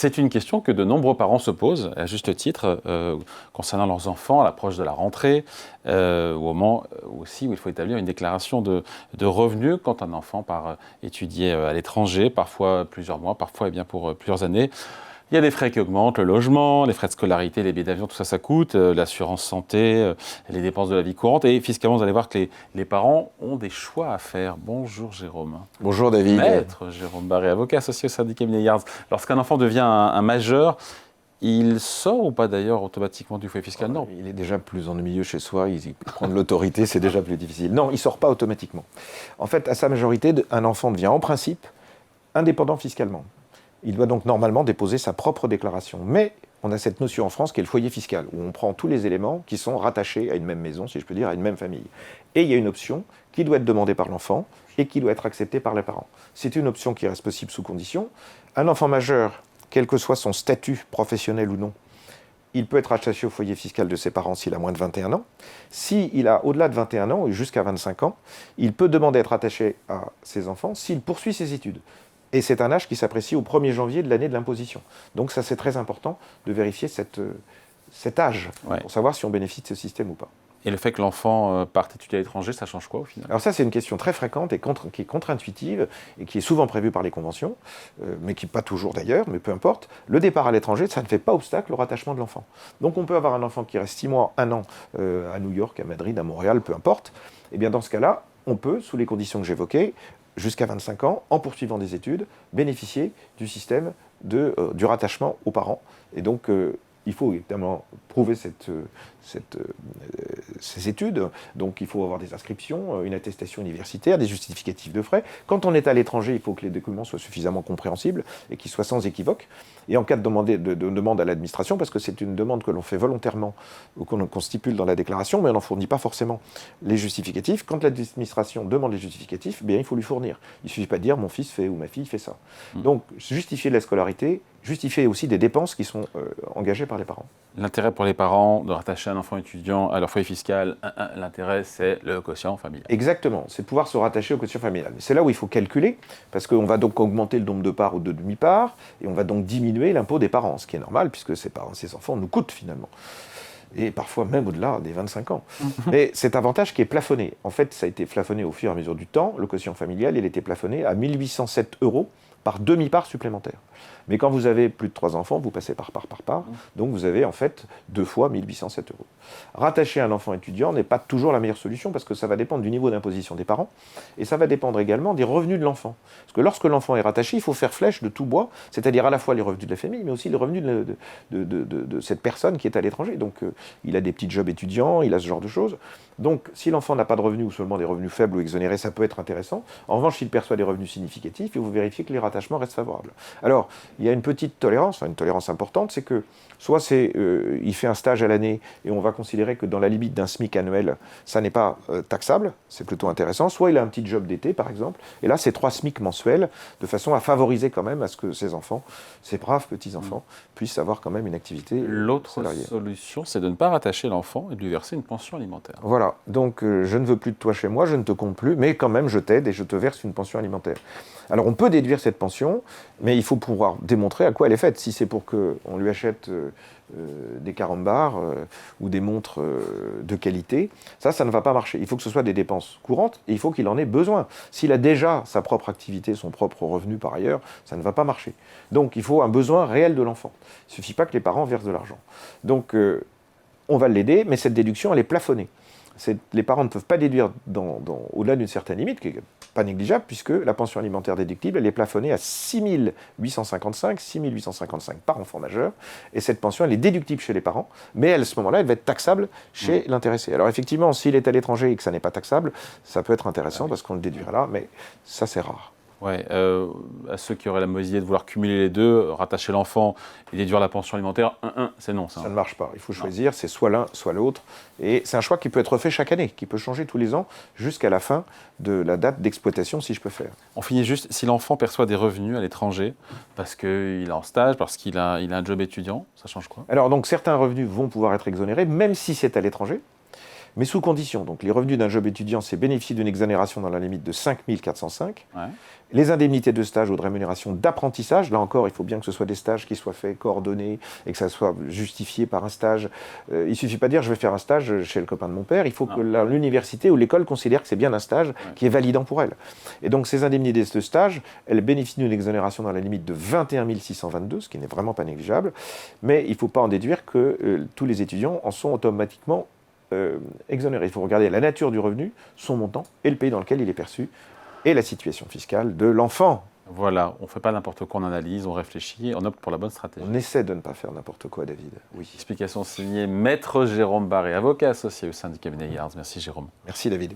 C'est une question que de nombreux parents se posent, à juste titre, concernant leurs enfants à l'approche de la rentrée, au moment aussi où il faut établir une déclaration de revenus quand un enfant part étudier à l'étranger, parfois plusieurs mois, parfois pour plusieurs années. Il y a des frais qui augmentent, le logement, les frais de scolarité, les billets d'avion, tout ça, ça coûte, l'assurance santé, les dépenses de la vie courante. Et fiscalement, vous allez voir que les parents ont des choix à faire. Bonjour Jérôme. Bonjour David. Maître Jérôme Barré, avocat associé au syndicat Milliards. Lorsqu'un enfant devient un majeur, il sort ou pas d'ailleurs automatiquement du foyer fiscal? Non. Il est déjà plus ennuyeux chez soi, il prend de l'autorité, c'est déjà plus difficile. Non, il ne sort pas automatiquement. En fait, à sa majorité, un enfant devient en principe indépendant fiscalement. Il doit donc normalement déposer sa propre déclaration. Mais on a cette notion en France qui est le foyer fiscal, où on prend tous les éléments qui sont rattachés à une même maison, si je peux dire, à une même famille. Et il y a une option qui doit être demandée par l'enfant et qui doit être acceptée par les parents. C'est une option qui reste possible sous condition. Un enfant majeur, quel que soit son statut professionnel ou non, il peut être rattaché au foyer fiscal de ses parents s'il a moins de 21 ans. S'il a au-delà de 21 ans, jusqu'à 25 ans, il peut demander d'être attaché à ses enfants s'il poursuit ses études. Et c'est un âge qui s'apprécie au 1er janvier de l'année de l'imposition. Donc ça, c'est très important de vérifier cet âge pour savoir si on bénéficie de ce système ou pas. Et le fait que l'enfant parte étudier à l'étranger, ça change quoi au final? Alors ça, c'est une question très fréquente et qui est contre-intuitive et qui est souvent prévue par les conventions, mais qui pas toujours d'ailleurs, mais peu importe. Le départ à l'étranger, ça ne fait pas obstacle au rattachement de l'enfant. Donc on peut avoir un enfant qui reste 6 mois, 1 an à New York, à Madrid, à Montréal, peu importe. Et bien dans ce cas-là, on peut, sous les conditions que j'évoquais, jusqu'à 25 ans, en poursuivant des études, bénéficier du système du rattachement aux parents. Et donc, il faut évidemment prouver ces études. Donc, il faut avoir des inscriptions, une attestation universitaire, des justificatifs de frais. Quand on est à l'étranger, il faut que les documents soient suffisamment compréhensibles et qu'ils soient sans équivoque. Et en cas de demande à l'administration, parce que c'est une demande que l'on fait volontairement ou qu'on stipule dans la déclaration, mais on n'en fournit pas forcément les justificatifs. Quand l'administration demande les justificatifs, bien, il faut lui fournir. Il ne suffit pas de dire « mon fils fait » ou « ma fille fait ça ». Donc, justifier de la scolarité, justifier aussi des dépenses qui sont engagées par les parents. L'intérêt pour les parents de rattacher un enfant étudiant à leur foyer fiscal, l'intérêt c'est le quotient familial. Exactement, c'est de pouvoir se rattacher au quotient familial. C'est là où il faut calculer, parce qu'on va donc augmenter le nombre de parts ou de demi-parts, et on va donc diminuer l'impôt des parents, ce qui est normal, puisque ces enfants nous coûtent finalement. Et parfois même au-delà des 25 ans. Mais cet avantage qui est plafonné, en fait ça a été plafonné au fur et à mesure du temps, le quotient familial il était plafonné à 1 807 € par demi-part supplémentaire. Mais quand vous avez plus de 3 enfants, vous passez par part. Donc vous avez en fait 2 fois 1 807 €. Rattacher un enfant étudiant n'est pas toujours la meilleure solution parce que ça va dépendre du niveau d'imposition des parents et ça va dépendre également des revenus de l'enfant. Parce que lorsque l'enfant est rattaché, il faut faire flèche de tout bois, c'est-à-dire à la fois les revenus de la famille, mais aussi les revenus de cette personne qui est à l'étranger. Donc il a des petits jobs étudiants, il a ce genre de choses. Donc si l'enfant n'a pas de revenus ou seulement des revenus faibles ou exonérés, ça peut être intéressant. En revanche, s'il perçoit des revenus significatifs, il faut vérifier que les rattachements restent favorables. Alors, il y a une petite tolérance, une tolérance importante, c'est que soit il fait un stage à l'année et on va considérer que dans la limite d'un SMIC annuel, ça n'est pas taxable, c'est plutôt intéressant, soit il a un petit job d'été par exemple, et là c'est 3 SMIC mensuels, de façon à favoriser quand même à ce que ces enfants, ces braves petits-enfants, puissent avoir quand même une activité L'autre salariée. solution, c'est de ne pas rattacher l'enfant et de lui verser une pension alimentaire. Voilà, donc je ne veux plus de toi chez moi, je ne te compte plus, mais quand même je t'aide et je te verse une pension alimentaire. Alors on peut déduire cette pension, mais il faut pouvoir démontrer à quoi elle est faite. Si c'est pour qu'on lui achète des carambars ou des montres de qualité, ça ne va pas marcher. Il faut que ce soit des dépenses courantes et il faut qu'il en ait besoin. S'il a déjà sa propre activité, son propre revenu par ailleurs, ça ne va pas marcher. Donc il faut un besoin réel de l'enfant. Il ne suffit pas que les parents versent de l'argent. Donc on va l'aider, mais cette déduction elle est plafonnée. Les parents ne peuvent pas déduire au-delà d'une certaine limite, qui n'est pas négligeable, puisque la pension alimentaire déductible, elle est plafonnée à 6 855 par enfant majeur, et cette pension, elle est déductible chez les parents, mais à ce moment-là, elle va être taxable chez l'intéressé. Alors effectivement, s'il est à l'étranger et que ça n'est pas taxable, ça peut être intéressant, parce qu'on le déduira là, mais ça c'est rare. Ouais, à ceux qui auraient la mauvaise idée de vouloir cumuler les deux, rattacher l'enfant et déduire la pension alimentaire, c'est non. Ça ne marche pas. Il faut choisir, c'est soit l'un, soit l'autre. Et c'est un choix qui peut être fait chaque année, qui peut changer tous les ans jusqu'à la fin de la date d'exploitation, si je peux faire. On finit juste, si l'enfant perçoit des revenus à l'étranger, parce qu'il est en stage, parce qu'il a un job étudiant, ça change quoi? Alors donc certains revenus vont pouvoir être exonérés, même si c'est à l'étranger. mais sous condition. Donc les revenus d'un job étudiant, c'est bénéficier d'une exonération dans la limite de 5 405. Ouais. Les indemnités de stage ou de rémunération d'apprentissage, là encore, il faut bien que ce soit des stages qui soient faits, coordonnés, et que ça soit justifié par un stage. Il ne suffit pas de dire je vais faire un stage chez le copain de mon père, il faut que l'université ou l'école considère que c'est bien un stage qui est validant pour elle. Et donc ces indemnités de stage, elles bénéficient d'une exonération dans la limite de 21 622, ce qui n'est vraiment pas négligeable, mais il ne faut pas en déduire que tous les étudiants en sont automatiquement exonérés. Il faut regarder la nature du revenu, son montant et le pays dans lequel il est perçu, et la situation fiscale de l'enfant. Voilà, on ne fait pas n'importe quoi, on analyse, on réfléchit, on opte pour la bonne stratégie. On essaie de ne pas faire n'importe quoi, David. Oui. Explication signée Maître Jérôme Barré, avocat associé au sein du cabinet Yards. Merci Jérôme. Merci David.